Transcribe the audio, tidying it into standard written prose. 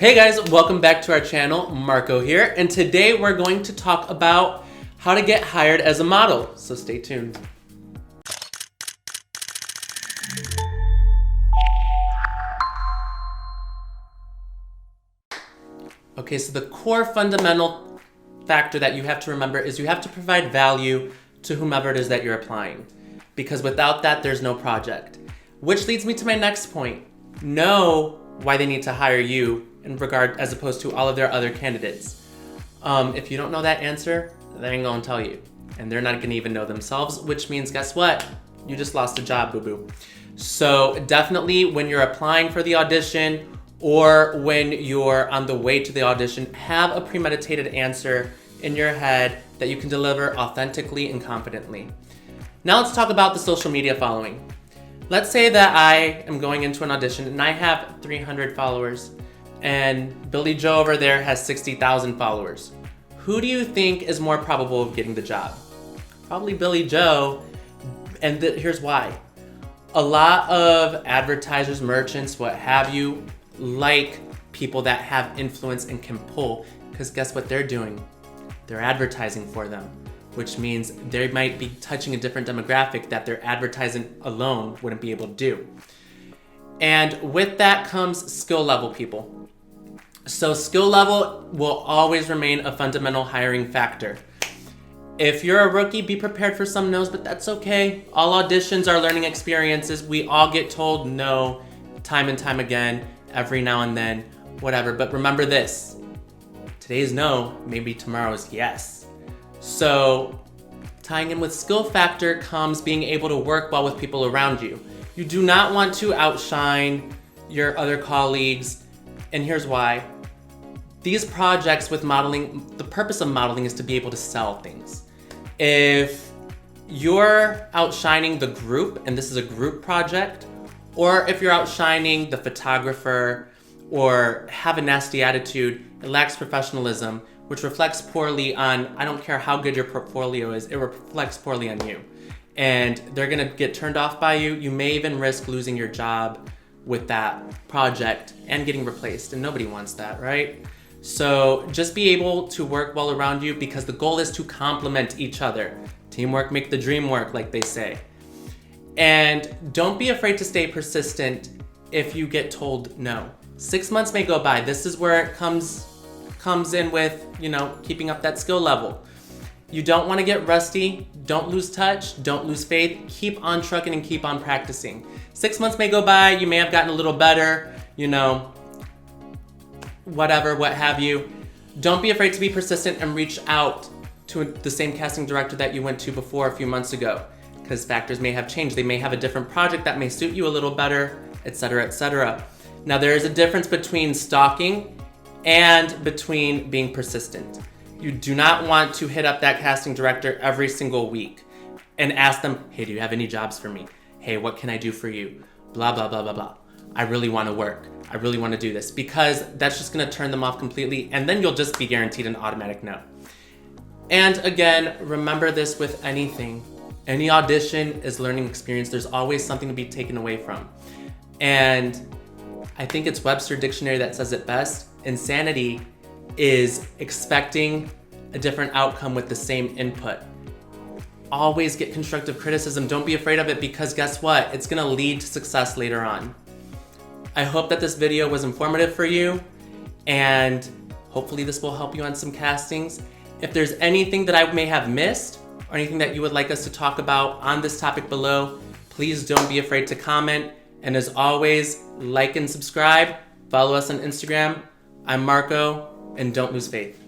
Hey guys, welcome back to our channel. Marco here, and today we're going to talk about how to get hired as a model, so stay tuned. Okay, so the core fundamental factor that you have to remember is you have to provide value to whomever it is that you're applying, because without that, there's no project. Which leads me to my next point. Know why they need to hire you in regard as opposed to all of their other candidates. If you don't know that answer, they ain't gonna tell you. And they're not gonna even know themselves, which means guess what? You just lost a job, boo-boo. So definitely when you're applying for the audition or when you're on the way to the audition, have a premeditated answer in your head that you can deliver authentically and confidently. Now let's talk about the social media following. Let's say that I am going into an audition and I have 300 followers and Billy Joe over there has 60,000 followers. Who do you think is more probable of getting the job? Probably Billy Joe, and here's why. A lot of advertisers, merchants, what have you, like people that have influence and can pull, because guess what they're doing? They're advertising for them, which means they might be touching a different demographic that their advertising alone wouldn't be able to do. And with that comes skill level people. So skill level will always remain a fundamental hiring factor. If you're a rookie, be prepared for some no's, but that's okay. All auditions are learning experiences. We all get told no time and time again, every now and then, whatever. But remember this, today's no, maybe tomorrow's yes. So tying in with skill factor comes being able to work well with people around you. You do not want to outshine your other colleagues, and here's why. These projects with modeling, the purpose of modeling is to be able to sell things. If you're outshining the group, and this is a group project, or if you're outshining the photographer or have a nasty attitude, it lacks professionalism, which reflects poorly on, I don't care how good your portfolio is, it reflects poorly on you. And they're gonna get turned off by you. You may even risk losing your job with that project and getting replaced, and nobody wants that, right? So just be able to work well around you, because the goal is to complement each other. Teamwork make the dream work, like they say. And don't be afraid to stay persistent if you get told no. 6 months may go by. This is where it comes in with, keeping up that skill level. You don't want to get rusty. Don't lose touch. Don't lose faith. Keep on trucking and keep on practicing. 6 months may go by. You may have gotten a little better, whatever, what have you. Don't be afraid to be persistent and reach out to the same casting director that you went to before a few months ago, because factors may have changed. They may have a different project that may suit you a little better, etc., etc. Now, there is a difference between stalking and between being persistent. You do not want to hit up that casting director every single week and ask them, hey, do you have any jobs for me? Hey, what can I do for you? Blah, blah, blah, blah, blah. I really want to work. I really want to do this, because that's just going to turn them off completely, and then you'll just be guaranteed an automatic no. And again, remember this with anything. Any audition is learning experience. There's always something to be taken away from. And I think it's Webster Dictionary that says it best. Insanity is expecting a different outcome with the same input. Always get constructive criticism. Don't be afraid of it, because guess what? It's gonna lead to success later on. I hope that this video was informative for you, and hopefully this will help you on some castings. If there's anything that I may have missed or anything that you would like us to talk about on this topic below, please don't be afraid to comment. And as always, like and subscribe. Follow us on Instagram. I'm Marco, and don't lose faith.